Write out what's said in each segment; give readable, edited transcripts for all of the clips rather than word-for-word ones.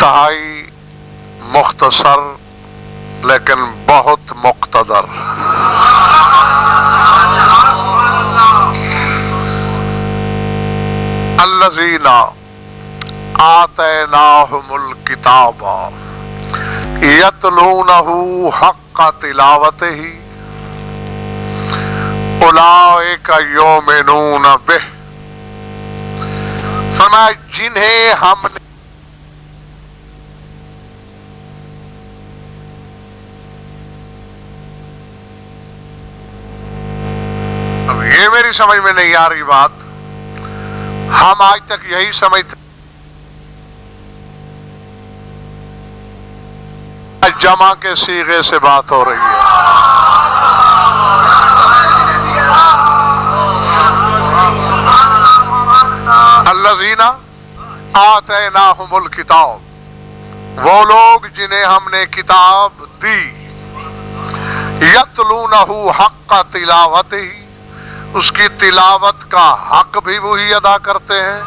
انتہائی مختصر لیکن بہت مقتدر. الذین آتیناہم الکتاب یتلونہ حق تلاوتہ اولئک یؤمنون بہ. فرمایا جنہیں ہم نے اب یہ میری سمجھ میں نہیں آ رہی بات، ہم آج تک یہی سمجھتے جمع کے صیغے سے بات ہو رہی ہے. الذین آتیناہم الکتاب، وہ لوگ جنہیں ہم نے کتاب دی، یتلونہ حق تلاوتہ، اس کی تلاوت کا حق بھی وہی ادا کرتے ہیں.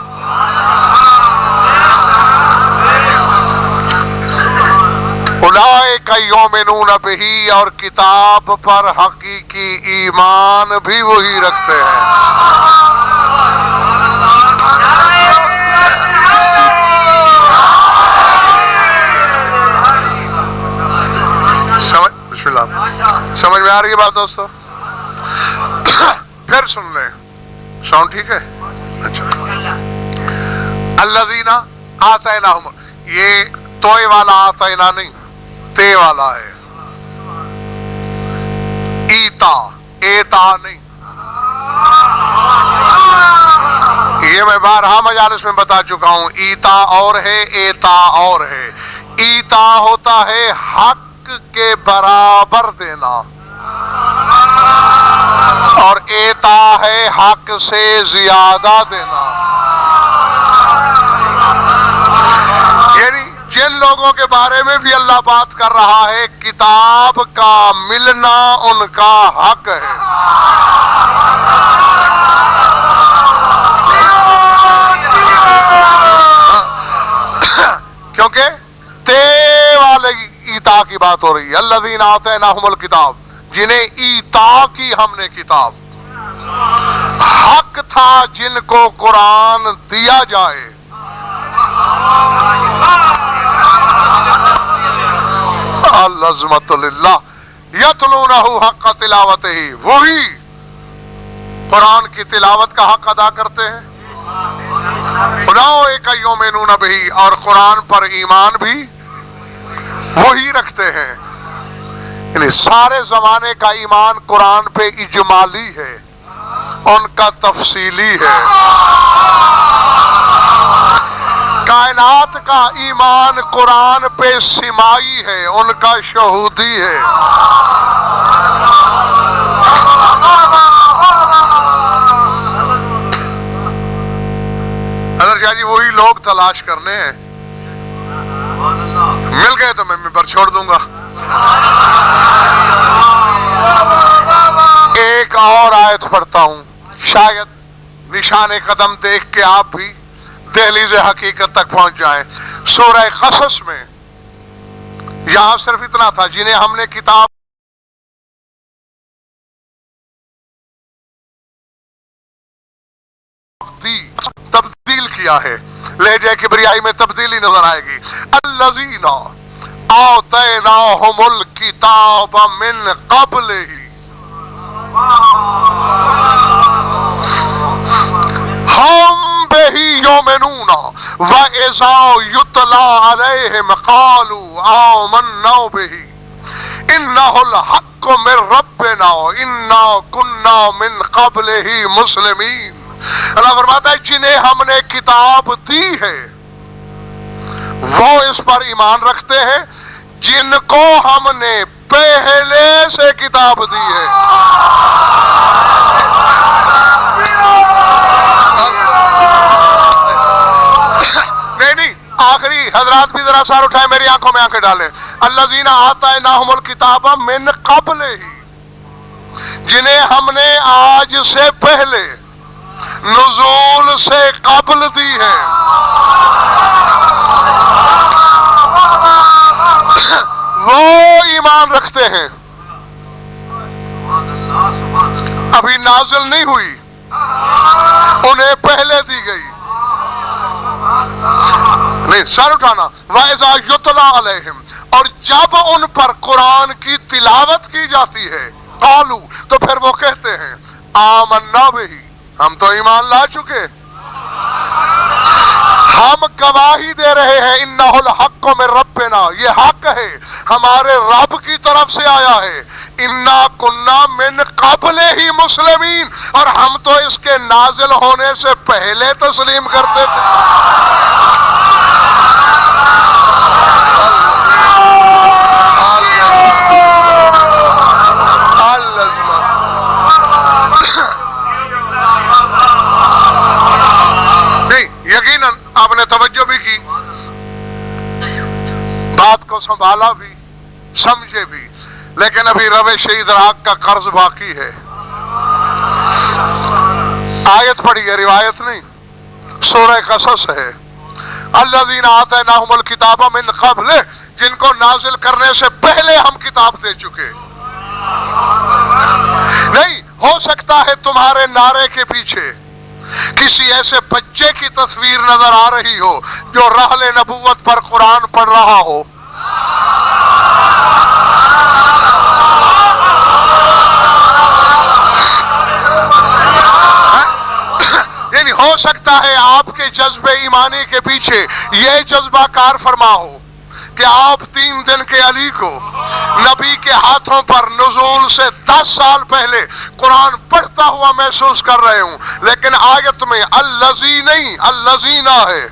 اولئک یؤمنون بہ، اور کتاب پر حقیقی ایمان بھی وہی رکھتے ہیں. بسم اللہ، سمجھ میں آ رہی ہے بات دوستو؟ پھر سن لیں، ساؤنڈ ٹھیک ہے؟ اچھا. الذین آتیناہم، یہ توئے والا آتینا نہیں، تے والا ہے. ایتا، ایتا نہیں. یہ میں بارہا مجالس میں بتا چکا ہوں، ایتا اور ہے، ایتا اور ہے. ایتا ہوتا ہے حق کے برابر دینا، اور ایتا ہے حق سے زیادہ دینا. یعنی جن لوگوں کے بارے میں بھی اللہ بات کر رہا ہے کتاب کا ملنا ان کا حق ہے. کیونکہ تے والے ایتا کی بات ہو رہی ہے. الذین آتیناہم الکتاب، جنہیں ایتا کی ہم نے کتاب، حق تھا جن کو قرآن دیا جائے. العظمت للہ. یتلونہ حق تلاوتہ، وہی قرآن کی تلاوت کا حق ادا کرتے ہیں. اولئک یؤمنون بہ، اور قرآن پر ایمان بھی وہی رکھتے ہیں. یعنی سارے زمانے کا ایمان قرآن پہ اجمالی ہے، ان کا تفصیلی ہے. کائنات کا ایمان قرآن پہ سمائی ہے، ان کا شہودی ہے. حضرت شاہ جی وہی لوگ تلاش کرنے ہیں، مل گئے تو میں ممبر چھوڑ دوں گا. ایک اور آیت پڑھتا ہوں، شاید نشان قدم دیکھ کے آپ بھی دہلیز حقیقت تک پہنچ جائیں. سورہ قصص میں یہاں صرف اتنا تھا، جنہیں ہم نے کتاب دی، تبدیل کیا ہے. لہجہ کبریائی میں تبدیلی نظر آئے گی. الذین آتیناہم الکتاب من قبلہ، ہم بہ یؤمنون وَإِذَا يُتْلَىٰ عَلَيْهِمْ قَالُوا آمَنَّا بِهِ إِنَّهُ الْحَقُّ مِن رَّبِّنَا وَإِنَّا كُنَّا مِن قَبْلِهِ مُسْلِمِينَ. اللہ فرماتا ہے جنہیں ہم نے کتاب دی ہے وہ اس پر ایمان رکھتے ہیں جن کو ہم نے پہلے سے کتاب دی ہے. نہیں، آخری حضرات بھی ذرا سار اٹھائیں، میری آنکھوں میں آنکھیں ڈالیں. الذین آتیناہم الکتاب من قبلہ، جنہیں ہم نے آج سے پہلے، نزول سے قبل دی ہے. ایمان رکھتے ہیں ابھی نازل نہیں ہوئی، انہیں پہلے دی گئی. نہیں، سر اٹھانا. وَإِذَا يُتْلَىٰ عَلَيْهِمْ، اور جب ان پر قرآن کی تلاوت کی جاتی ہے، قالوا، تو پھر وہ کہتے ہیں آمنا بہ، ہم تو ایمان لا چکے، ہم گواہی دے رہے ہیں انہ الحق من ربنا، یہ حق ہے ہمارے رب کی طرف سے آیا ہے. انا کنا من قبل ہی مسلمین، اور ہم تو اس کے نازل ہونے سے پہلے تسلیم کرتے تھے. یقیناً آپ نے توجہ بھی کی، بات کو سنبھالا بھی، سمجھے بھی، لیکن ابھی روش ادراک کا قرض باقی ہے. آیت پڑھی ہے، روایت نہیں، سورہ قصص ہے. الذین آتیناہم الکتاب من قبل، جن کو نازل کرنے سے پہلے ہم کتاب دے چکے. نہیں ہو سکتا ہے تمہارے نعرے کے پیچھے کسی ایسے بچے کی تصویر نظر آ رہی ہو جو رحل نبوت پر قرآن پڑھ رہا ہو. یعنی ہو سکتا ہے آپ کے جذبے ایمانی کے پیچھے یہ جذبہ کار فرما ہو کہ آپ 3 دن کے علی کو نبی کے ہاتھوں پر نزول سے 10 سال پہلے قرآن پڑھتا ہوا محسوس کر رہے ہوں، لیکن آیت میں الذی نہیں الذینا ہے.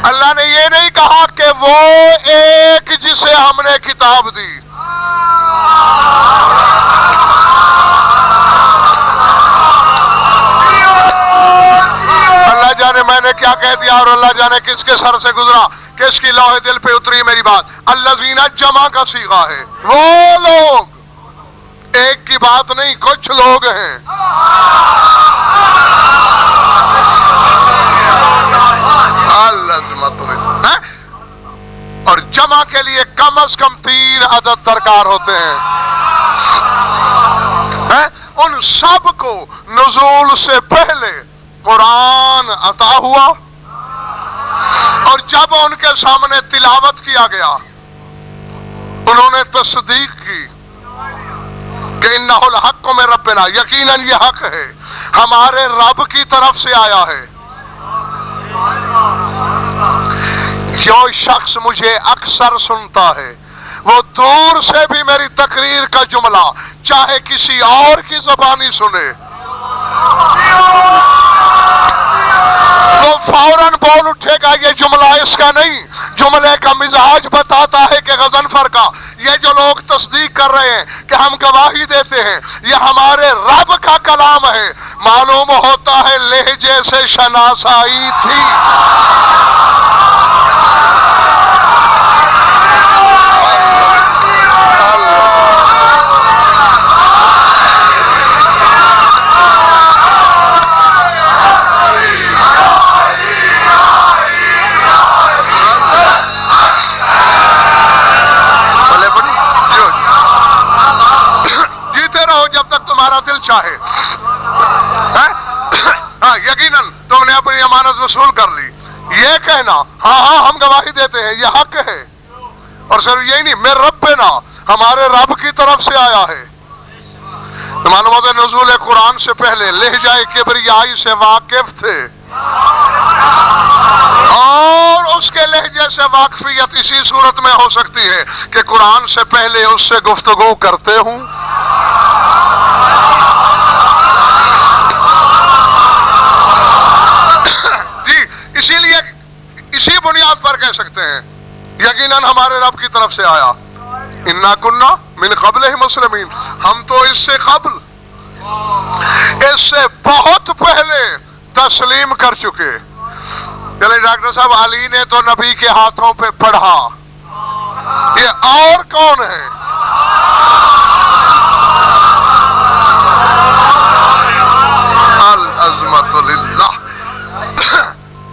اللہ نے یہ نہیں کہا کہ وہ ایک جسے ہم نے کتاب دی. اللہ جانے میں نے کیا کہہ دیا اور اللہ جانے کس کے سر سے گزرا، کس کی لوح دل پہ اتری میری بات. الذین جمع کا صیغہ ہے، وہ لوگ، ایک کی بات نہیں، کچھ لوگ ہیں. اور جمع کے لیے کم از کم 3 عدد درکار ہوتے ہیں. ان سب کو نزول سے پہلے قرآن عطا ہوا، اور جب ان کے سامنے تلاوت کیا گیا انہوں نے تصدیق کی کہ انہ الحق من ربنا، یقیناً یہ حق ہے ہمارے رب کی طرف سے آیا ہے. جو شخص مجھے اکثر سنتا ہے وہ دور سے بھی میری تقریر کا جملہ چاہے کسی اور کی زبانی سنے وہ فوراً بول اٹھے گا یہ جملہ اس کا نہیں. جملے کا مزاج بتاتا ہے کہ غضنفر کا، یہ جو لوگ تصدیق کر رہے ہیں کہ ہم گواہی دیتے ہیں یہ ہمارے رب کا کلام ہے، معلوم ہوتا ہے لہجے سے شناسائی تھی. دل چاہے. ہاں یقیناً تم نے اپنی امانت وصول کر لی. یہ کہنا ہاں ہم گواہی دیتے ہیں یہ حق ہے، اور صرف یہی نہیں، میں ربنا، ہمارے رب کی طرف سے آیا ہے. معلوم ہوتا ہے نزول قرآن سے پہلے لہجہ کبریائی سے واقف تھے، اور اس کے لہجے سے واقفیت اسی صورت میں ہو سکتی ہے کہ قرآن سے پہلے اس سے گفتگو کرتے ہوں. اسی لیے اسی بنیاد پر کہہ سکتے ہیں یقیناً ہمارے رب کی طرف سے آیا. انا کننا من قبل ہی مسلمین، ہم تو اس سے قبل، اس سے بہت پہلے تسلیم کر چکے. چلے ڈاکٹر صاحب علی نے تو نبی کے ہاتھوں پہ پڑھا، یہ اور کون ہے؟ العظمت للہ.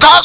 10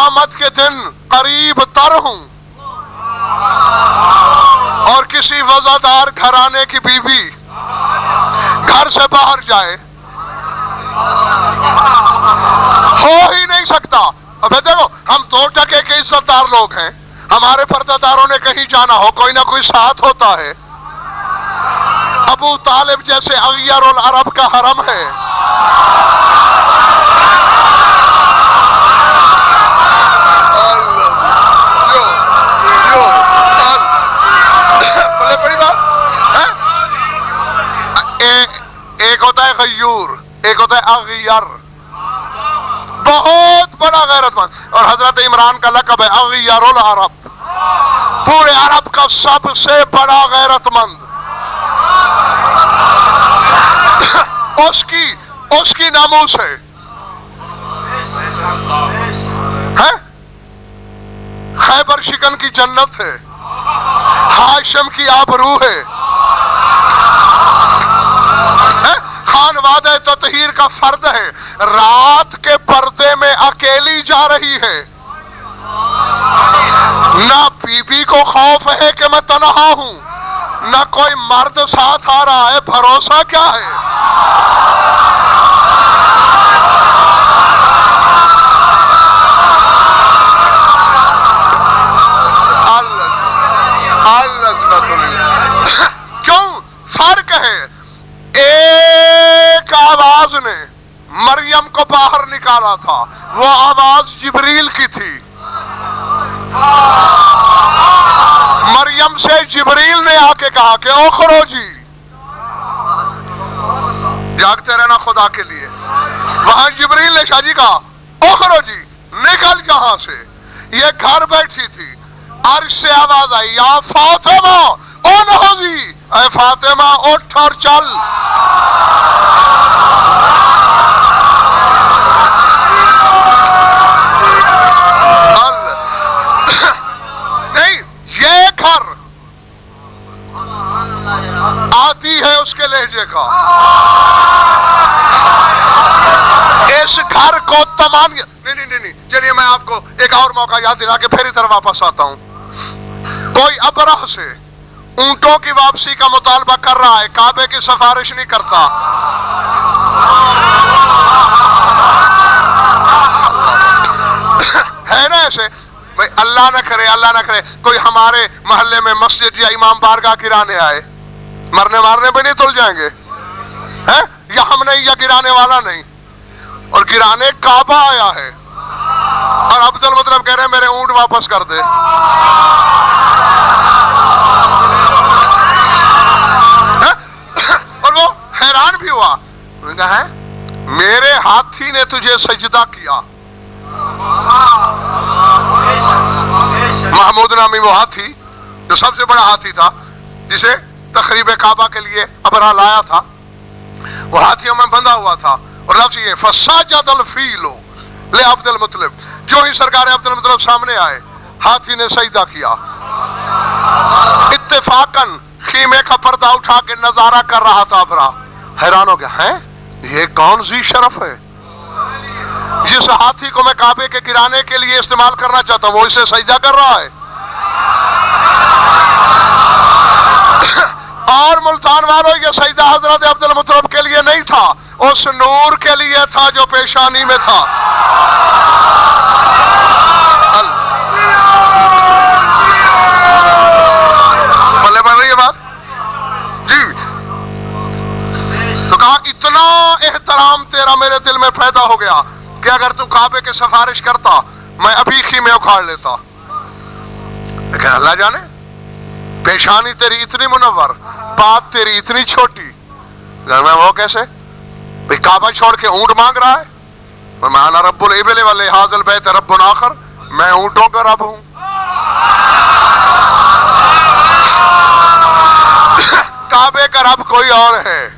قیامت کے دن قریب تر ہوں اور کسی وزادار گھرانے کی بیوی گھر سے باہر جائے، ہو ہی نہیں سکتا. اب دیکھو ہم 2% کے عزت دار لوگ ہیں، ہمارے پردہ داروں نے کہیں جانا ہو کوئی نہ کوئی ساتھ ہوتا ہے. ابو طالب جیسے اغیر العرب کا حرم ہے، بڑی بات ہے. ایک ہوتا ہے غیور، ایک ہوتا ہے اغیر، بہت بڑا غیرت مند. اور حضرت عمران کا لقب ہے اغیر العرب، پورے عرب کا سب سے بڑا غیرت مند. اس کی ناموس ہے خیبر شکن کی جنت ہے، ہاشم کی آبرو ہے، خانوادہ تطہیر کا فرد ہے. رات کے پردے میں اکیلی جا رہی ہے، نہ بی بی کو خوف ہے کہ میں تنہا ہوں، نہ کوئی مرد ساتھ آ رہا ہے. بھروسہ کیا ہے؟ کیوں؟ فرق ہے. ایک آواز نے مریم کو باہر نکالا تھا، وہ آواز جبریل کی تھی. مریم سے جبریل نے آ کے کہا کہ اخرجی، جاگتے رہنا خدا کے لیے. وہاں جبریل نے شاہ جی کہا اخرجی، نکل یہاں سے. یہ گھر بیٹھی تھی، عرش سے آواز آئی یا فاطمہ انہضی، اے فاطمہ اٹھ اور چل. نہیں، یہ گھر آتی ہے اس کے لہجے کا. اس گھر کو تمام نہیں. چلیے میں آپ کو ایک اور موقع یاد دلا کے پھر ادھر واپس آتا ہوں. کوئی ابرہ سے اونٹوں کی واپسی کا مطالبہ کر رہا ہے، کعبے کی سفارش نہیں کرتا. ہے نا ایسے؟ بھائی اللہ نہ کرے کوئی ہمارے محلے میں مسجد یا امام بارگاہ گرانے آئے، مرنے مارنے پہ نہیں تل جائیں گے؟ یا ہم نہیں، یا گرانے والا نہیں، اور گرانے کعبہ آیا ہے اور عبد المطلب کہہ رہے ہیں میرے اونٹ واپس کر دے. اور وہ حیران بھی ہوا، انہوں نے کہا ہے میرے ہاتھی نے تجھے سجدہ کیا. محمود نامی وہ ہاتھی جو سب سے بڑا ہاتھی تھا، جسے تخریب کعبہ کے لیے ابرہ لایا تھا، وہ ہاتھیوں میں بندھا ہوا تھا. اور لفظ یہ فسجد الفیل لعبد المطلب، جو ہی سرکار عبد المطلب سامنے آئے ہاتھی نے سجدہ کیا. اتفاقاً خیمے کا پردہ اٹھا کے نظارہ کر رہا تھا ابرہ. حیران ہو گیا، ہیں یہ کون ذی شرف ہے جس ہاتھی کو میں کعبے کے گرانے کے لیے استعمال کرنا چاہتا ہوں وہ اسے سجدہ کر رہا ہے. اور ملتان والوں، یہ سجدہ حضرت عبد المطلب کے لیے نہیں تھا، اس نور کے لیے تھا جو پیشانی میں تھا. بلے بن رہی ہے بات جی. تو کہا اتنا احترام تیرا میرے دل میں پیدا ہو گیا کہ اگر تو کعبے کے سفارش کرتا میں ابھی خیمے اکھاڑ لیتا. لیکن اللہ جانے، پیشانی تیری اتنی منور، بات تیری اتنی چھوٹی، گھر میں وہ کیسے؟ بھئی کعبہ چھوڑ کے اونٹ مانگ رہا ہے. میں انا رب الابل ولہذا البیت رب آخر، میں اونٹوں کا رب ہوں. کعبے کا رب کوئی اور ہے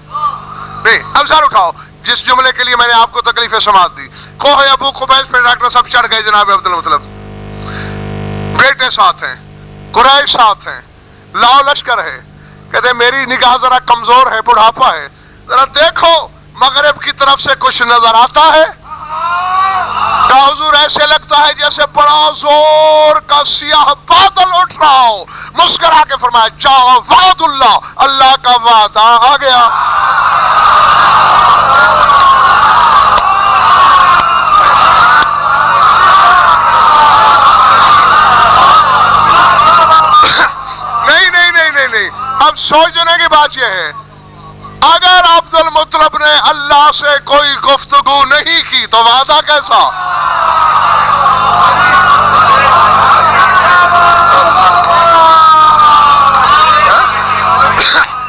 نہیں. اب سر اٹھاؤ جس جملے کے لیے میں نے آپ کو تکلیف سماعت دی. کوہ ابو قبیس پہ ڈاکٹر صاحب چڑھ گئے جناب عبد المطلب، بیٹے ساتھ ہیں، قریش ساتھ ہیں، لاؤ لشکر ہے. کہتے میری نگاہ ذرا کمزور ہے، بڑھاپا ہے، ذرا دیکھو مغرب کی طرف سے کچھ نظر آتا ہے؟ کہا حضور ایسے لگتا ہے جیسے بڑا زور کا سیاہ بادل اٹھ رہا ہو. مسکرا کے فرمایا جاؤ وعد اللہ، اللہ کا وعدہ آ گیا. نہیں اب سوچنے کی بات یہ ہے، اگر عبد المطلب نے اللہ سے کوئی گفتگو نہیں کی تو وعدہ کیسا؟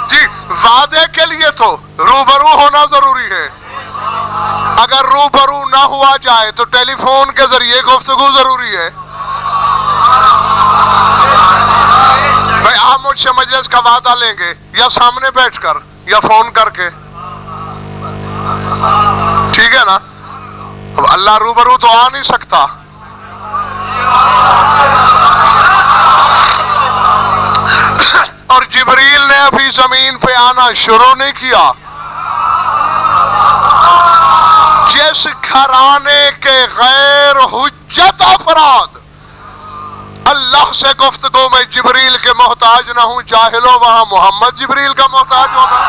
جی وعدے کے لیے تو روبرو ہونا ضروری ہے. اگر روبرو نہ ہوا جائے تو ٹیلی فون کے ذریعے گفتگو ضروری ہے. بھائی آپ مجھ سے مجلس کا وعدہ لیں گے یا سامنے بیٹھ کر یا فون کر کے؟ ٹھیک ہے نا. اب اللہ روبرو تو آ نہیں سکتا. اور جبریل نے ابھی زمین پہ آنا شروع نہیں کیا. جس گھرانے کے غیر حجت افراد اللہ سے گفتگو میں جبریل کے محتاج نہ ہوں، جاہلوں وہاں محمد جبریل کا محتاج ہوگا.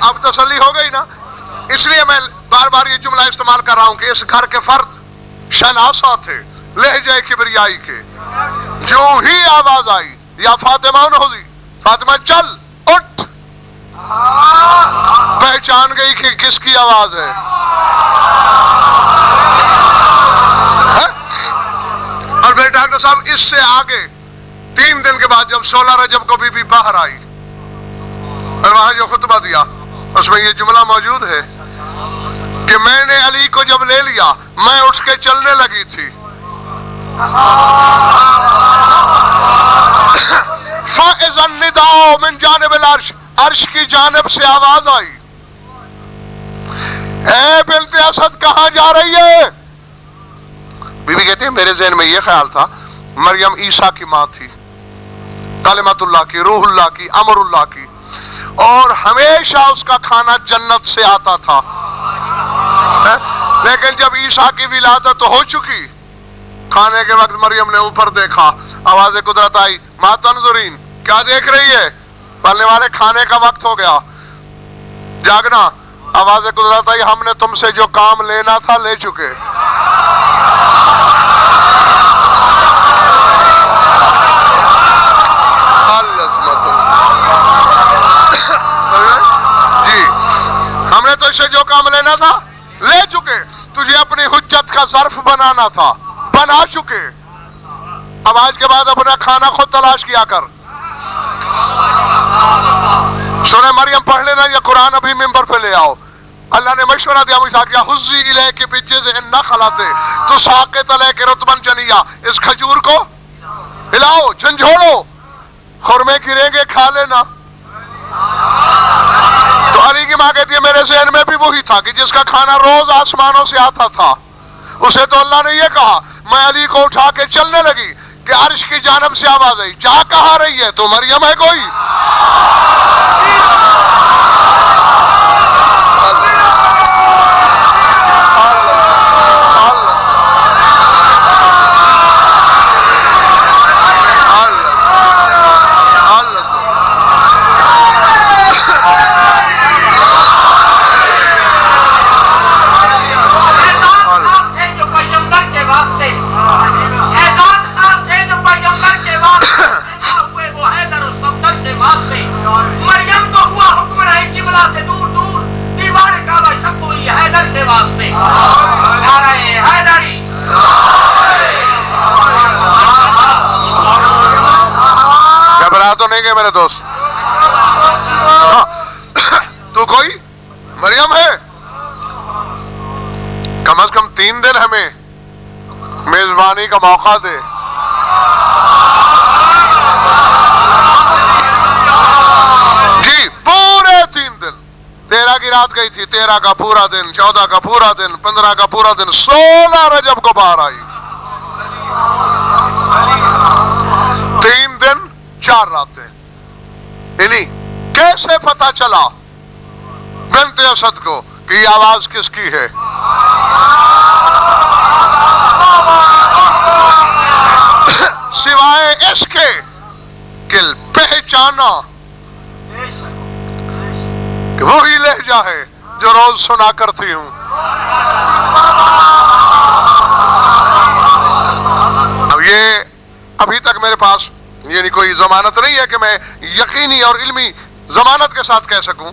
اب تسلی ہو گئی نا. اس لیے میں بار بار یہ جملہ استعمال کر رہا ہوں کہ اس گھر کے فرد شناسا تھے لہجہ کبریائی کے. جو ہی آواز آئی یا فاطمہ نہوزی، فاطمہ چل اٹھ، پہچان گئی کہ کس کی آواز ہے. اور میرے ڈاکٹر صاحب اس سے آگے 3 دن کے بعد جب 16 رجب کو بی بی باہر آئی اور وہاں جو خطبہ دیا اس میں یہ جملہ موجود ہے کہ میں نے علی کو جب لے لیا میں اٹھ کے چلنے لگی تھی. فَإِذَا النِّدَاءُ مِن جانب العرش، عرش کی جانب سے آواز آئی، اے بنت اسد کہاں جا رہی ہے؟ بی بی کہتی ہے میرے ذہن میں یہ خیال تھا مریم عیسیٰ کی ماں تھی، کلمت اللہ کی، روح اللہ کی، امر اللہ کی، اور ہمیشہ اس کا کھانا جنت سے آتا تھا. لیکن جب عیسیٰ کی ولادت ہو چکی، کھانے کے وقت مریم نے اوپر دیکھا، آواز قدرت آئی، ما تنظرین، کیا دیکھ رہی ہے؟ پالنے والے کھانے کا وقت ہو گیا، جاگنا. آواز قدرت آئی، ہم نے تم سے جو کام لینا تھا لے چکے. جی ہم نے تو اس سے جو کام لینا تھا لے چکے، تجھے اپنی حجت کا ظرف بنانا تھا، بنا چکے. اب آج کے بعد اپنا کھانا خود تلاش کیا کر. سورہ مریم پڑھ لینا یا قرآن ابھی ممبر پہ لے آؤ. اللہ نے مشورہ دیا مجھے کیا حزی الیک بجذع النخلۃ تساقط علیک رطبا جنیا، اس کھجور کو ہلاؤ، جھنجھوڑو، خرمے گریں گے، کھا لینا. تو علی کی ماں کہتی ہے میرے ذہن میں بھی وہی تھا کہ جس کا کھانا روز آسمانوں سے آتا تھا، اسے تو اللہ نے یہ کہا. میں علی کو اٹھا کے چلنے لگی کہ عرش کی جانب سے آواز آئی، جا کہاں رہی ہے؟ تو مریم ہے کوئی؟ تو نہیں گئے میرے دوست؟ تو کوئی مریم ہے؟ کم از کم 3 دن ہمیں میزبانی کا موقع دے. جی پورے 3 دن. 13 کی رات گئی تھی، 13 کا پورا دن، 14 کا پورا دن، 15 کا پورا دن، 16 رجب کو باہر آئی. 3 دن 4 راتیں. نہیں کیسے پتا چلا بنت اسد کو کہ یہ آواز کس کی ہے؟ سوائے اس کے کہ پہچانا کہ وہی لہجہ ہے جو روز سنا کرتی ہوں. اب یہ ابھی تک میرے پاس یعنی کوئی ضمانت نہیں ہے کہ میں یقینی اور علمی ضمانت کے ساتھ کہہ سکوں.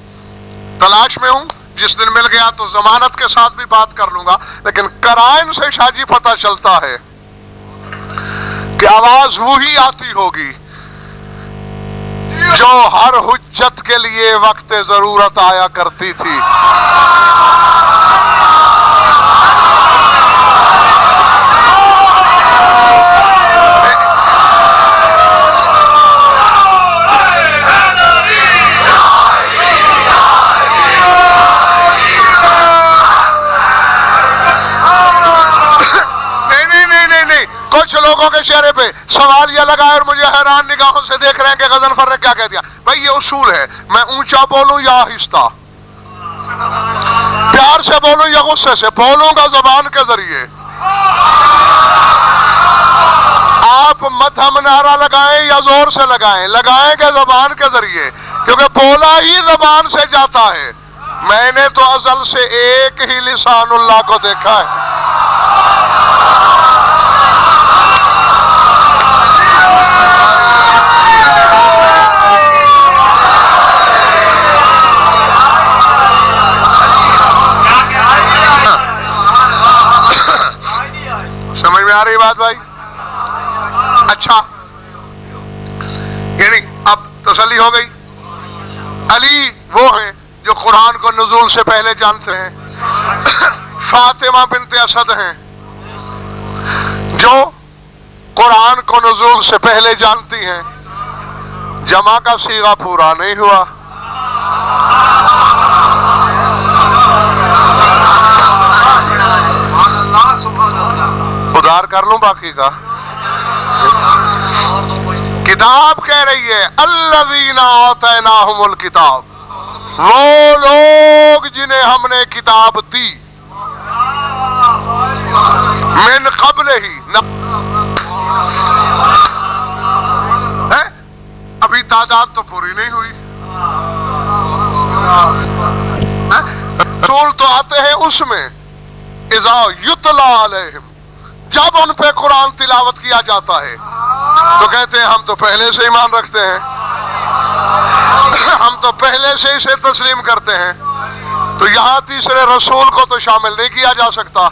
تلاش میں ہوں، جس دن مل گیا تو ضمانت کے ساتھ بھی بات کر لوں گا. لیکن قرائن سے شاہ جی پتہ چلتا ہے کہ آواز وہی آتی ہوگی جو ہر حجت کے لیے وقت ضرورت آیا کرتی تھی. کچھ لوگوں کے چہرے پہ سوال یہ لگا اور مجھے حیران نگاہوں سے دیکھ رہے ہیں کہ غضنفر نے کیا کہہ دیا. بھائی یہ اصول ہے، میں اونچا بولوں یا آہستہ، پیار سے بولوں یا غصے سے، بولوں گا زبان کے ذریعے. آپ مدھم نعرہ لگائیں یا زور سے لگائیں، لگائیں گے زبان کے ذریعے، کیونکہ بولا ہی زبان سے جاتا ہے. میں نے تو ازل سے ایک ہی لسان اللہ کو دیکھا ہے. سمجھ میں آ رہی بات بھائی؟ اچھا، یعنی اب تسلی ہو گئی. علی وہ ہیں جو قرآن کو نزول سے پہلے جانتے ہیں. فاطمہ بنت اسد ہیں جو قرآن کو نزول سے پہلے جانتی ہیں. جمع کا صیغہ پورا نہیں ہوا. ادھار کر لوں باقی کا. کتاب کہہ رہی ہے الذین آتیناہم الکتاب، وہ لوگ جنہیں ہم نے کتاب دی. من قبل ہی ابھی تعداد تو پوری نہیں ہوئی. رسول تو آتے ہیں اس میں اذا یتلا علیہم، جب ان پہ قرآن تلاوت کیا جاتا ہے تو کہتے ہیں ہم تو پہلے سے ایمان رکھتے ہیں، ہم تو پہلے سے اسے تسلیم کرتے ہیں. تو یہاں تیسرے رسول کو تو شامل نہیں کیا جا سکتا.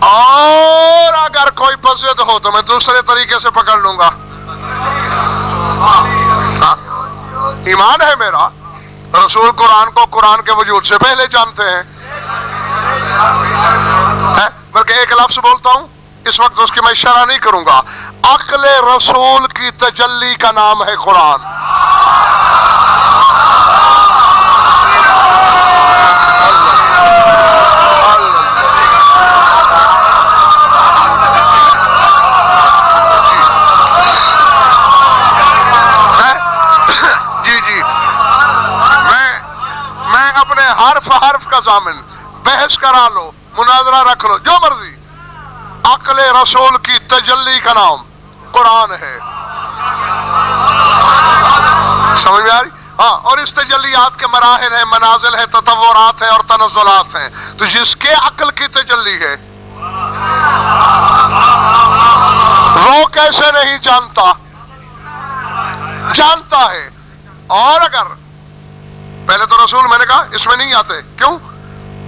اور اگر کوئی بزد ہو تو میں دوسرے طریقے سے پکڑ لوں گا. ایمان ہے میرا، رسول قرآن کو قرآن کے وجود سے پہلے جانتے ہیں. بلکہ ایک لفظ بولتا ہوں، اس وقت اس کی میں شرح نہیں کروں گا. عقل رسول کی تجلی کا نام ہے قرآن. حرف کا ضامن، بحث کرا لو، مناظرہ رکھ لو، جو مرضی. عقل رسول کی تجلی کا نام قرآن ہے. سمجھ میں آ رہی؟ ہاں. اور اس تجلیات کے مراحل ہیں، منازل ہیں، تطورات ہیں اور تنزلات ہیں. تو جس کے عقل کی تجلی ہے وہ کیسے نہیں جانتا؟ جانتا ہے. اور اگر پہلے تو رسول میں نے کہا اس میں نہیں آتے، کیوں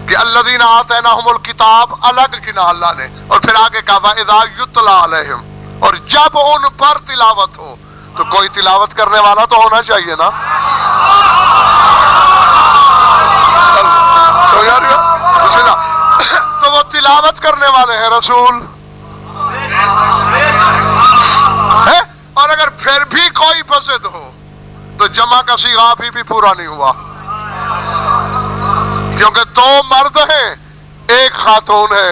کہ الذین آتیناہم الکتاب الگ گنا اللہ نے، اور پھر آگے کہا وَإِذَا یُتْلَىٰ عَلَيْهِمْ، اور جب ان پر تلاوت ہو. تو کوئی تلاوت کرنے والا تو ہونا چاہیے نا. تو وہ تلاوت کرنے والے ہیں رسول. اور اگر پھر بھی کوئی بزد ہو تو جمع کا صیغہ ابھی بھی پورا نہیں ہوا، کیونکہ دو مرد ہیں ایک خاتون ہے.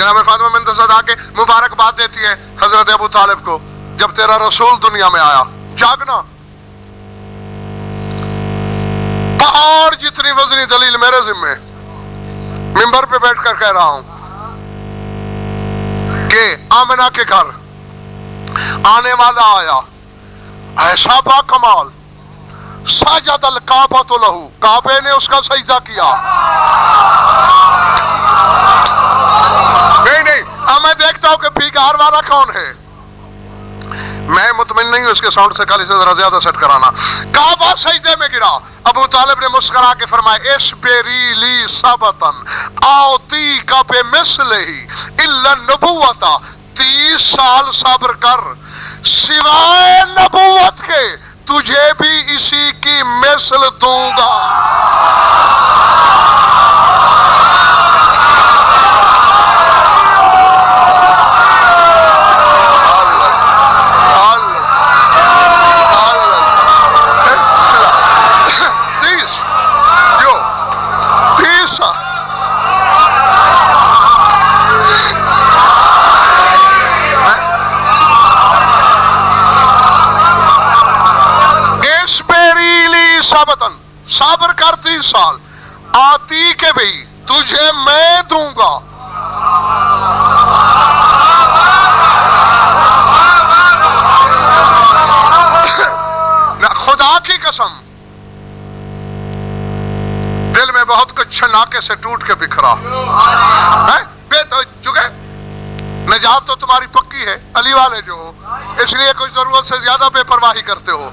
جناب فاطمہ بنت اسد آ کے مبارکباد دیتی ہے حضرت ابو طالب کو، جب تیرا رسول دنیا میں آیا۔ جاگنا، پہاڑ جتنی وزنی دلیل میرے ذمے، منبر پہ بیٹھ کر کہہ رہا ہوں کہ آمنہ کے گھر آنے والا آیا، ایسا با کمال، سجد الکعبۃ لہو، کعبے نے اس کا سجدہ کیا۔ نہیں، اب میں دیکھتا ہوں کہ بھیگار والا کون ہے، میں مطمئن نہیں ہوں اس کے ساؤنڈ سے، کل اسے ذرا زیادہ سیٹ کرانا۔ کعبہ سجدے میں گرا، ابو طالب نے مسکرا کے فرمایا اصبری لی صبتن اعطیک بمثلہ الا النبوۃ، 30 سال صبر کر، سوائے نبوت کے تجھے بھی اسی کی مثل دوں گا۔ صبر کر 30 سال، آتی کے بھی تجھے میں دوں گا۔ خدا کی قسم، دل میں بہت کچھ چھناکے سے ٹوٹ کے بکھرا بے توجہ، نجات تو تمہاری پکی ہے علی والے جو ہو، اس لیے کوئی ضرورت سے زیادہ بے پرواہی کرتے ہو،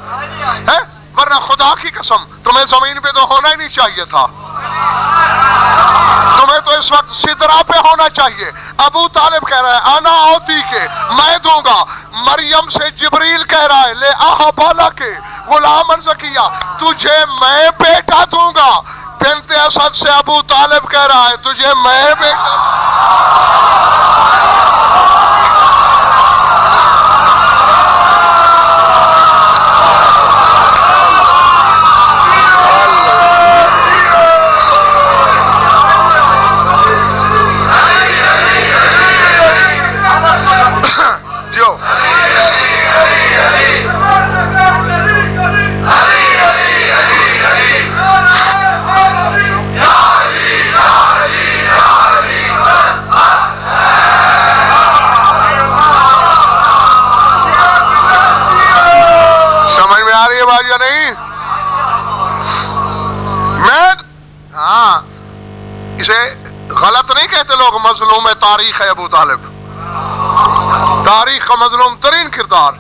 ورنہ خدا کی قسم تمہیں زمین پہ تو ہونا ہی نہیں چاہیے تھا، تمہیں تو اس وقت سدرا پہ ہونا چاہیے۔ ابو طالب کہہ رہا ہے آنا آتی کے، میں دوں گا۔ مریم سے جبریل کہہ رہا ہے لے آہا بالا کے غلامن زکیہ، تجھے میں بیٹا دوں گا۔ بنت اسد سے ابو طالب کہہ رہا ہے تجھے میں بیٹا نہیں۔ میں اسے غلط نہیں کہتے لوگ، مظلوم تاریخ ہے ابو طالب، تاریخ کا مظلوم ترین کردار،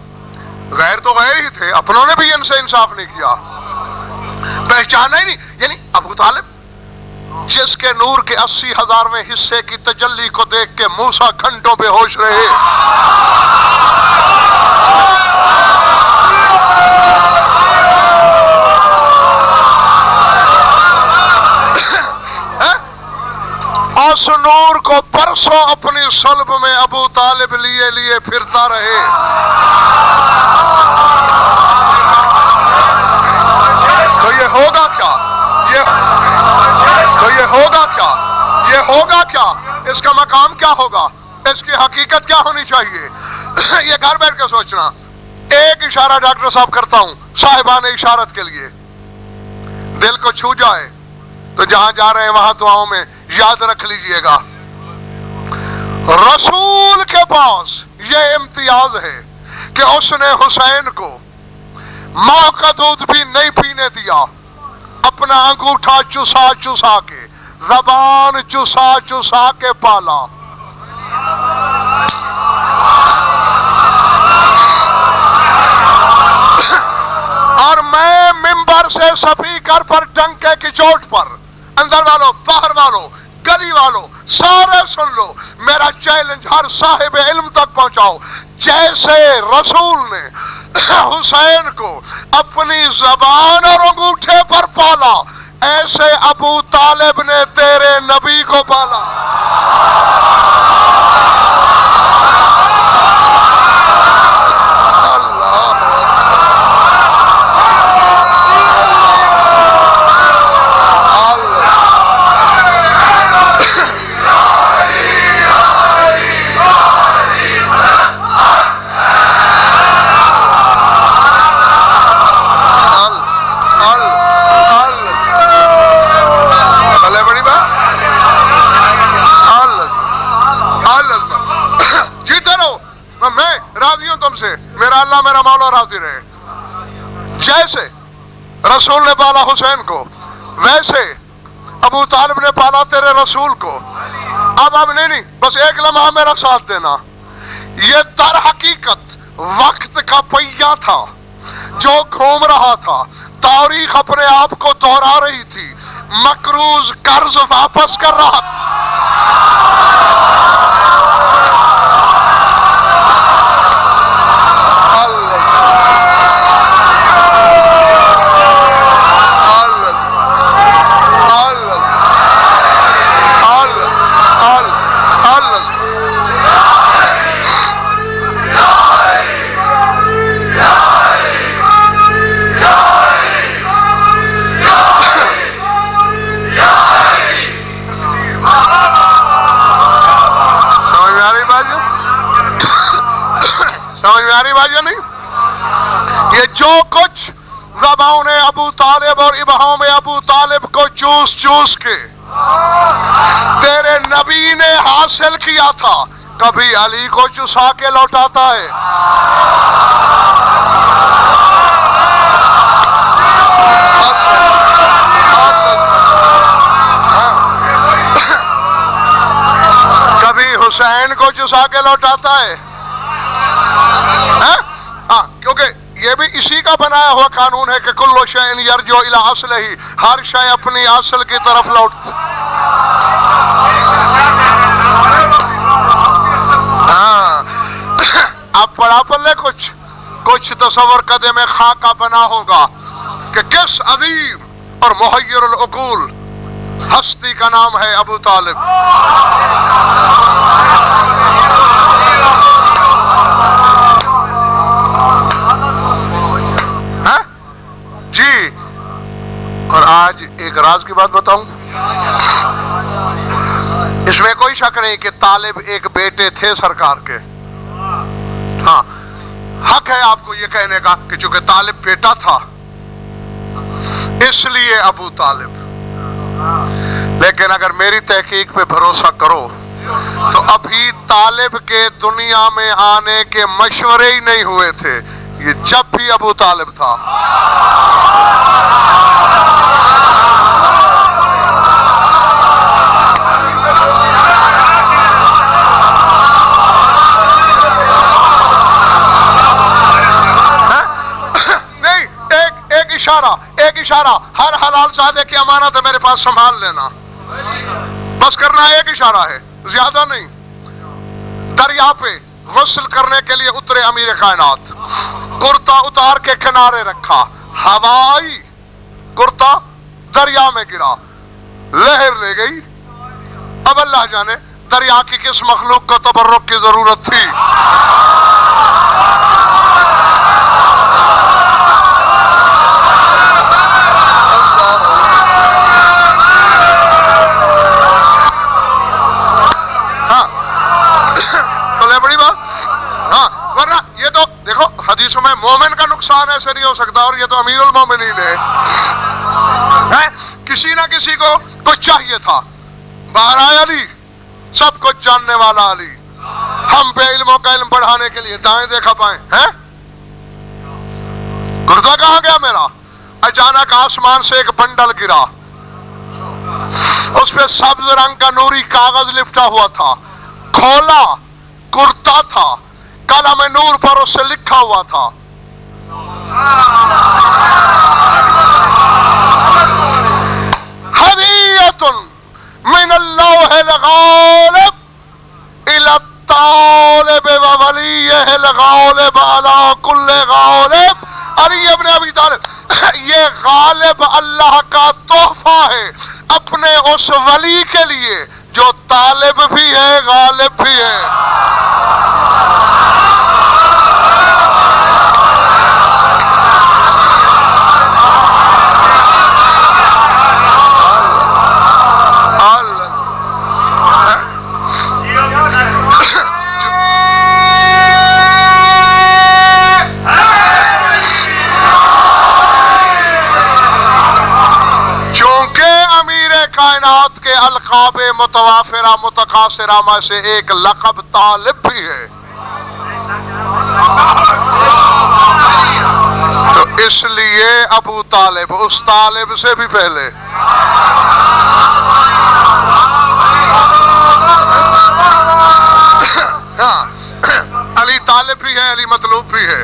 غیر تو غیر ہی تھے، اپنوں نے بھی ان سے انصاف نہیں کیا، پہچانا ہی نہیں۔ یعنی ابو طالب جس کے نور کے 80,000ویں حصے کی تجلی کو دیکھ کے موسیٰ گھنٹوں بے ہوش رہے، اس نور کو برسوں اپنی صلب میں ابو طالب لیے لیے پھرتا رہے۔ تو یہ ہوگا کیا؟ یہ ہوگا کیا؟ یہ ہوگا کیا؟ اس کا مقام کیا ہوگا؟ اس کی حقیقت کیا ہونی چاہیے؟ یہ گھر بیٹھ کے سوچنا۔ ایک اشارہ ڈاکٹر صاحب کرتا ہوں صاحبان اشارت کے لیے، دل کو چھو جائے تو جہاں جا رہے ہیں وہاں دعاؤں میں یاد رکھ لیجئے گا، رسول کے پاس یہ امتیاز ہے کہ اس نے حسین کو ماں کا دودھ بھی نہیں پینے دیا، اپنا انگوٹھا چسا چسا کے، زبان چسا چسا کے پالا۔ اور میں منبر سے سپیکر پر ڈنکے کی چوٹ پر، اندر والوں باہر والوں گلی والوں سارے سن لو، میرا چیلنج ہر صاحب علم تک پہنچاؤ، جیسے رسول نے حسین کو اپنی زبان اور انگوٹھے پر پالا، ایسے ابو طالب نے تیرے نبی کو پالا۔ سے میرا اللہ میرا مولا راضی رہے. جیسے رسول نے پالا حسین کو ویسے ابو طالب نے پالا تیرے رسول کو. اب نہیں بس ایک لمحہ میرا ساتھ دینا. یہ در حقیقت وقت کا پہیہ تھا جو گھوم رہا تھا. تاریخ اپنے آپ کو دوہرا رہی تھی. مقروض قرض واپس کر رہا تھا. یہ جو کچھ زبان ابو طالب اور ابہام ابو طالب کو چوس چوس کے تیرے نبی نے حاصل کیا تھا کبھی علی کو چسا کے لوٹاتا ہے. کبھی حسین کو چسا کے لوٹاتا ہے. کیونکہ یہ بھی اسی کا بنایا ہوا قانون ہے کہ کل شیء یرجع الی اصلہ، ہر شے اپنی اصل کی طرف لوٹتا. اب پڑھا پلے کچھ تصور قدے میں خاکہ بنا ہوگا کہ کس عظیم اور محیر العقول ہستی کا نام ہے ابو طالب. جی اور آج ایک راز کی بات بتاؤں. اس میں کوئی شک نہیں کہ طالب ایک بیٹے تھے سرکار کے. ہاں حق ہے آپ کو یہ کہنے کا کہ چونکہ طالب بیٹا تھا اس لیے ابو طالب. لیکن اگر میری تحقیق پہ بھروسہ کرو تو ابھی طالب کے دنیا میں آنے کے مشورے ہی نہیں ہوئے تھے. یہ جب بھی ابو طالب تھا. نہیں ایک اشارہ ہر حلال زادے کی امانت ہے میرے پاس سنبھال لینا. بس کرنا ایک اشارہ ہے زیادہ نہیں. دریا پہ غسل کرنے کے لیے اترے امیر کائنات. کرتا اتار کے کنارے رکھا. ہوا آئی کرتا دریا میں گرا لہر لے گئی. اب اللہ جانے دریا کی کس مخلوق کو تبرک کی ضرورت تھی. حدیثوں میں مومن کا نقصان ایسے نہیں ہو سکتا اور یہ تو امیر المومنین ہے. کسی نہ کسی کو کچھ چاہیے تھا. باہر آیا علی سب کچھ جاننے والا علی ہم پہ علموں کا علم بڑھانے کے لیے دائیں دیکھا پائیں. گردہ کہاں گیا میرا. اچانک آسمان سے ایک بنڈل گرا. اس پہ سبز رنگ کا نوری کاغذ لپٹا ہوا تھا. کھولا کرتا تھا. قلم نور پر اس سے لکھا ہوا تھا ہدیۃ من اللوح الغالب الى الطالب وولیہ الغالب علی کل غالب. علی ابن ابی طالب یہ غالب اللہ کا تحفہ ہے اپنے اس ولی کے لیے جو طالب بھی ہے غالب بھی ہے. کائنات کے القاب متوافرہ متقاصرہ میں سے ایک لقب طالب بھی ہے. تو اس لیے ابو طالب اس طالب سے بھی پہلے ہاں علی طالب بھی ہے، علی مطلوب بھی ہے.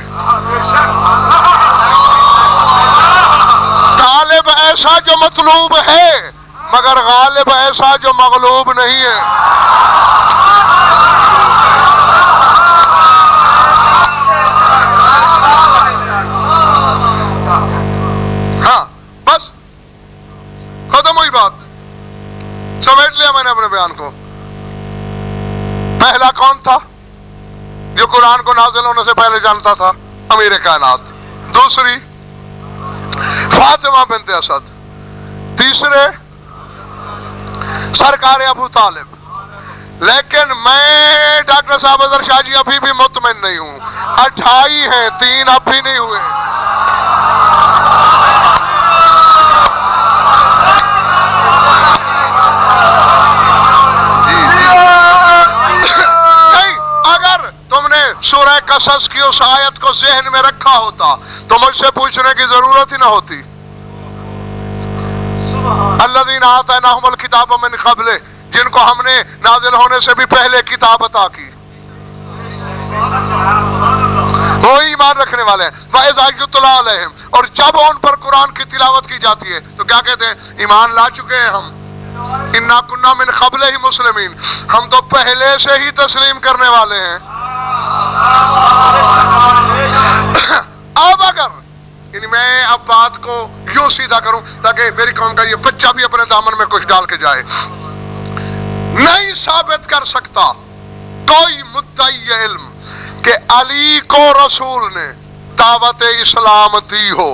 طالب ایسا جو مطلوب ہے مگر غالب ایسا جو مغلوب نہیں ہے. ہاں بس ختم ہوئی بات، سمیٹ لیا میں نے اپنے بیان کو. پہلا کون تھا جو قرآن کو نازل ہونے سے پہلے جانتا تھا؟ امیر کائنات. دوسری فاطمہ بنت اسد. تیسرے سرکار ابو طالب. لیکن میں ڈاکٹر صاحب اظہر شاہ جی ابھی بھی مطمئن نہیں ہوں. 28 ہیں، 3 اب بھی نہیں ہوئے. سورہ قصص کی اس آیت کو ذہن میں رکھا ہوتا تو مجھ سے پوچھنے کی ضرورت ہی نہ ہوتی. الذین آتیناہم الکتاب من قبل، جن کو ہم نے نازل ہونے سے بھی پہلے کتاب عطا کی، وہ ایمان رکھنے والے ہیں. وَإِذَا يُتْلَىٰ عَلَيْهِمْ، اور جب ان پر قرآن کی تلاوت کی جاتی ہے تو کیا کہتے ہیں؟ ایمان لا چکے ہیں ہم. اِنَّا كُنَّا مِن قَبْلِهِ مُسْلِمِينَ، ہم تو پہلے سے ہی تسلیم کرنے والے ہیں. اب اگر یعنی میں اب بات کو یوں سیدھا کروں تاکہ میری قوم کا یہ بچہ بھی اپنے دامن میں کچھ ڈال کے جائے. نہیں ثابت کر سکتا کوئی مدعی علم کہ علی کو رسول نے دعوت اسلام دی ہو.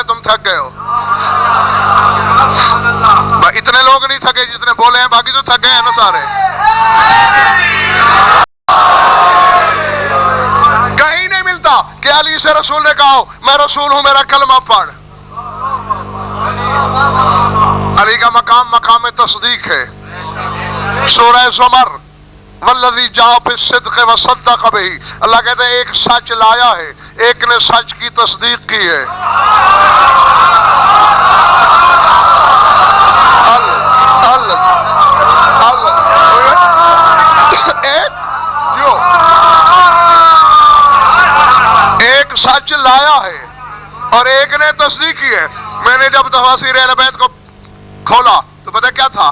تم تھک گئے ہو. اتنے لوگ نہیں تھکے جتنے بولے ہیں، باقی تو تھک گئے ہیں نا سارے. کہیں نہیں ملتا کہ علی سے رسول نے کہا ہو میں رسول ہوں میرا کلمہ پڑھ. علی کا مقام مقام تصدیق ہے. سورہ زمر والذی جاء بالصدق وصدق بہ، اللہ کہتے ہیں ایک سچ لایا ہے، ایک نے سچ کی تصدیق کی ہے. ایک سچ لایا ہے اور ایک نے تصدیق کی ہے. میں نے جب تفاسیر اہل بیت کو کھولا تو پتہ کیا تھا؟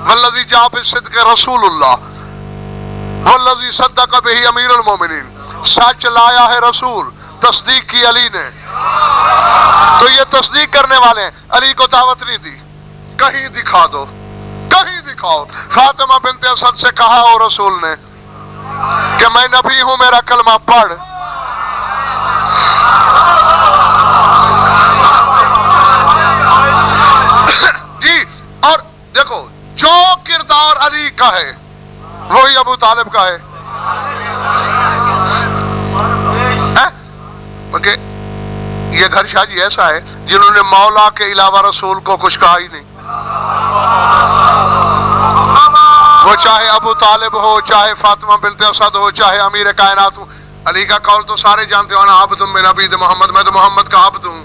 والذی جاء بالصدق رسول اللہ والذی صدق بہ امیر المومنین. سچ لایا ہے رسول، تصدیق کی علی نے. تو یہ تصدیق کرنے والے ہیں. علی کو دعوت نہیں دی. کہیں دکھا دو، کہیں دکھاؤ. فاطمہ بنت اسد سے کہا ہو رسول نے کہ میں نبی ہوں میرا کلمہ پڑھ. جی اور دیکھو جو کردار علی کا ہے وہی ابو طالب کا ہے. یہ گھر شاہ جی ایسا ہے جنہوں نے مولا کے علاوہ رسول کو کچھ کہا ہی نہیں. وہ چاہے ابو طالب ہو، چاہے فاطمہ بنت اسد ہو، چاہے امیر کائنات ہو. علی کا قول تو سارے جانتے ہو، انا عبد من عبید محمد، میں تو محمد کا عبد ہوں.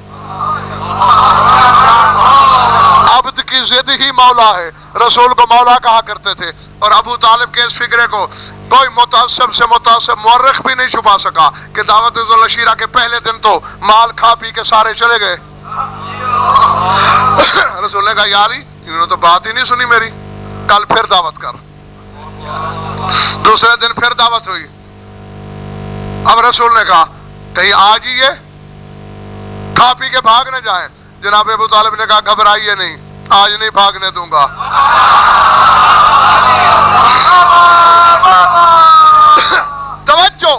عبد کی ضد ہی مولا ہے. رسول کو مولا کہا کرتے تھے. اور ابو طالب کے اس فکرے کو کوئی متعصب سے متعصب مورخ بھی نہیں چھپا سکا کہ دعوت ذوالعشیرہ کے پہلے دن تو مال کھا پی کے سارے چلے گئے. رسول نے کہا یا علی انہوں نے تو بات ہی نہیں سنی میری، کل پھر دعوت کر. دوسرے دن پھر دعوت ہوئی. اب رسول نے کہا کہیں آج ہی یہ کھا پی کے بھاگ نہ جائیں. جناب ابو طالب نے کہا گھبرائیے نہیں، آج نہیں بھاگنے دوں گا. توجہ،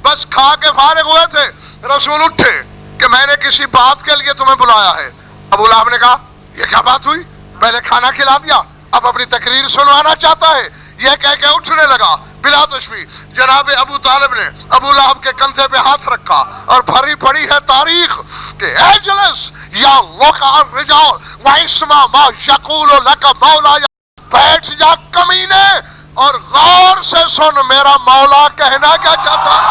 بس کھا کے فارغ ہوئے تھے، رسول اٹھے کہ میں نے کسی بات کے لیے تمہیں بلایا ہے. ابو لہب نے کہا یہ کیا بات ہوئی؟ پہلے کھانا کھلا دیا، اب اپنی تقریر سنوانا چاہتا ہے. یہ کہہ کے اٹھنے لگا بلا تشبیہ. جناب ابو طالب نے ابو لہب کے کندھے پہ ہاتھ رکھا اور بھری پڑی ہے تاریخ. کہ اجلس یا وقع الرجال واسمع ما یقول لک مولا، بیٹھ جا کمینے اور غور سے سن میرا مولا کہنا کیا چاہتا ہے۔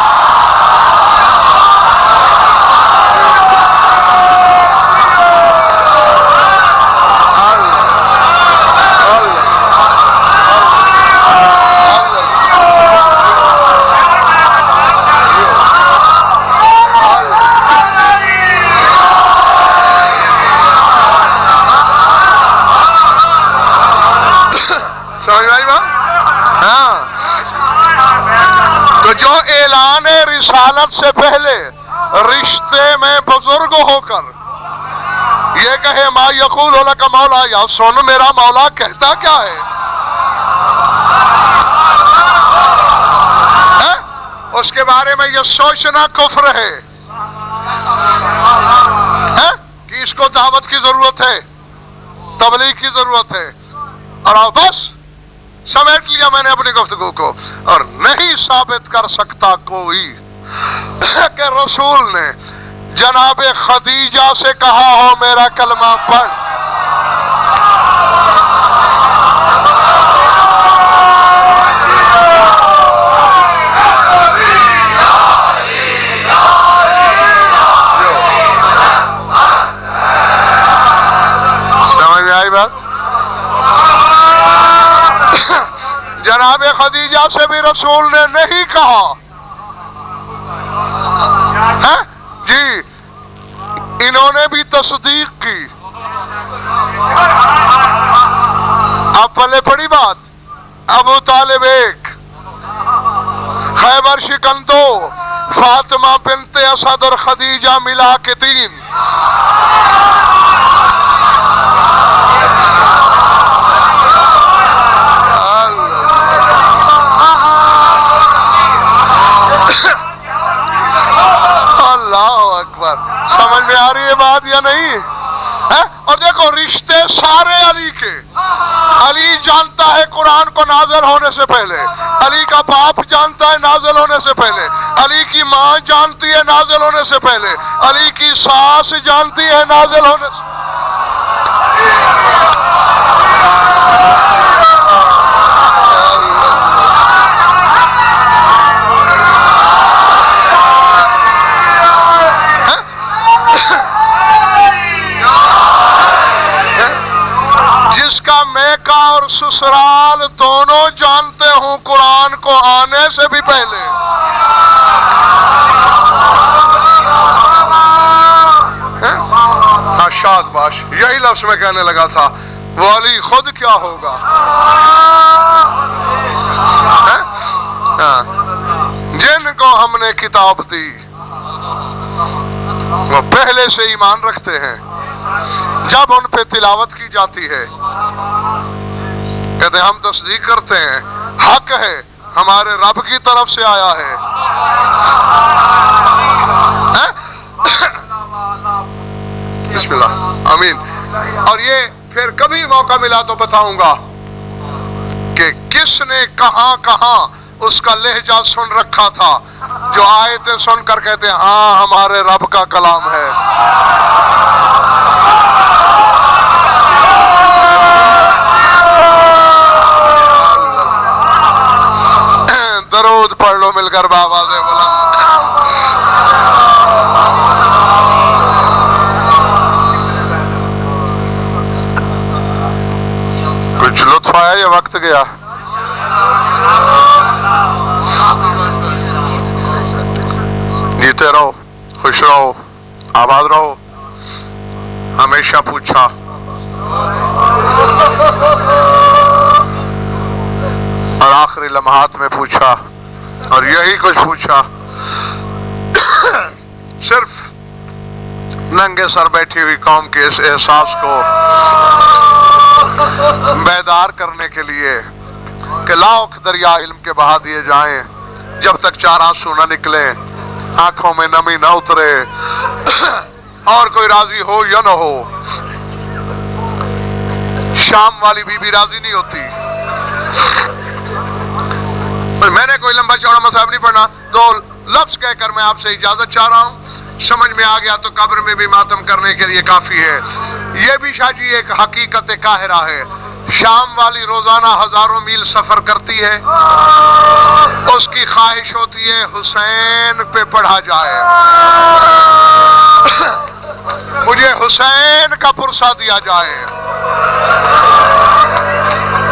تو جو اعلان رسالت سے پہلے رشتے میں بزرگ ہو کر یہ کہے ما یقول لک مولا، یا سن میرا مولا کہتا کیا ہے، اس کے بارے میں یہ سوچنا کفر ہے کہ اس کو دعوت کی ضرورت ہے، تبلیغ کی ضرورت ہے، اور بس سمیٹ لیا میں نے اپنی گفتگو کو۔ اور نہیں ثابت کر سکتا کوئی کہ رسول نے جناب خدیجہ سے کہا ہو میرا کلمہ پڑھ۔ سمجھ میں آئی بات؟ جناب خدیجہ سے بھی رسول نے نہیں کہا جی، انہوں نے بھی تصدیق کی۔ اب پلے پڑی بات، ابو طالب ایک، خیبر شکن دو، فاطمہ بنت اسد اور خدیجہ ملا کے تین۔ سمجھ میں آ رہی ہے بات یا نہیں؟ اور دیکھو رشتے سارے علی کے، علی جانتا ہے قرآن کو نازل ہونے سے پہلے، علی کا باپ جانتا ہے نازل ہونے سے پہلے، علی کی ماں جانتی ہے نازل ہونے سے پہلے، علی کی ساس جانتی ہے نازل ہونے سے اور سسرال دونوں جانتے ہوں قرآن کو آنے سے بھی پہلے۔ شاد باش یہی لفظ میں کہنے لگا تھا، وہ علی خود کیا ہوگا۔ جن کو ہم نے کتاب دی وہ پہلے سے ایمان رکھتے ہیں، جب ان پہ تلاوت کی جاتی ہے کہتے ہیں ہم تصدیق کرتے ہیں، حق ہے، ہمارے رب کی طرف سے آیا ہے۔ بسم اللہ آمین۔ اور یہ پھر کبھی موقع ملا تو بتاؤں گا کہ کس نے کہاں کہاں اس کا لہجہ سن رکھا تھا، جو آیتیں سن کر کہتے ہیں ہاں ہمارے رب کا کلام ہے۔ درود پڑھ لو مل کر بآواز بلند۔ کچھ لطف آیا یا وقت گیا؟ جیتے رہو، خوش رہو، آباد رہو۔ ہمیشہ پوچھا اور آخری لمحات میں پوچھا، اور یہی کچھ پوچھا، صرف ننگے سر بیٹھی ہوئی قوم کے اس احساس کو بیدار کرنے کے لیے کہ لاکھ دریا علم کے بہا دیے جائیں، جب تک چار آنسو نہ نکلیں، آنکھوں میں نمی نہ اترے، اور کوئی راضی ہو یا نہ ہو۔ شام والی بی بی راضی نہیں ہوتی۔ میں نے کوئی لمبا چوڑا مصحف نہیں پڑھنا، دو لفظ کہہ کر میں آپ سے اجازت چاہ رہا ہوں۔ سمجھ میں آ گیا تو قبر میں بھی ماتم کرنے کے لیے کافی ہے۔ یہ بھی شاہ جی ایک حقیقت قاہرہ ہے، شام والی روزانہ ہزاروں میل سفر کرتی ہے، اس کی خواہش ہوتی ہے حسین پہ پڑھا جائے، مجھے حسین کا پرسہ دیا جائے،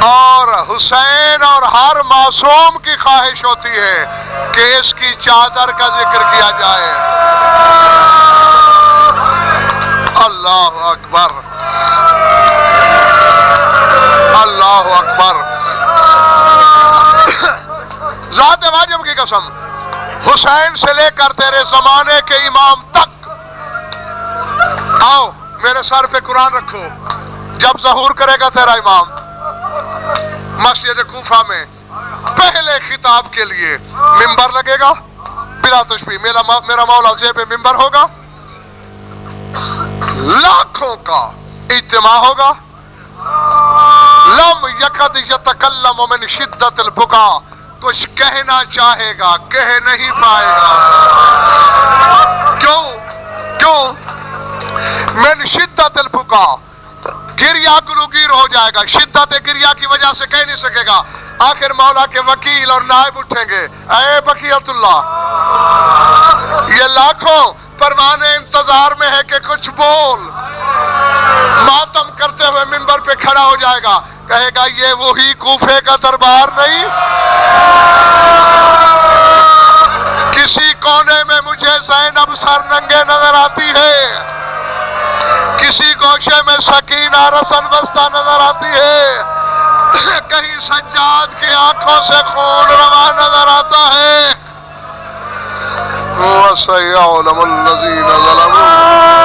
اور حسین اور ہر معصوم کی خواہش ہوتی ہے کہ اس کی چادر کا ذکر کیا جائے۔ اللہ اکبر، اللہ اکبر، ذات واجب کی قسم، حسین سے لے کر تیرے زمانے کے امام تک، آؤ میرے سر پہ قرآن رکھو، جب ظہور کرے گا تیرا امام مسجد کوفہ میں پہلے خطاب کے لیے ممبر لگے گا، بلا تشبیہ میرا مولا زیب ممبر ہوگا، لاکھوں کا اجتماع ہوگا، لم یکد یتکلم من شدت البکا، کچھ کہنا چاہے گا کہہ نہیں پائے گا، کیوں من شدت البکا، گریا گلوگیر ہو جائے گا، شدت گریا کی وجہ سے کہہ نہیں سکے گا، آخر مولا کے وکیل اور نائب اٹھیں گے، اے بقیت اللہ، یہ لاکھوں پروانے انتظار میں ہے کہ کچھ بول، ماتم کرتے ہوئے منبر پہ کھڑا ہو جائے گا، کہے گا یہ وہی کوفے کا دربار نہیں، کسی کونے میں مجھے زینب سر ننگے نظر آتی ہے، کسی گوشے میں سکینہ رسن بستہ نظر آتی ہے، کہیں سجاد کی آنکھوں سے خون روا نظر آتا ہے، وَسَيَعْلَمُ الَّذِينَ ظَلَمُوا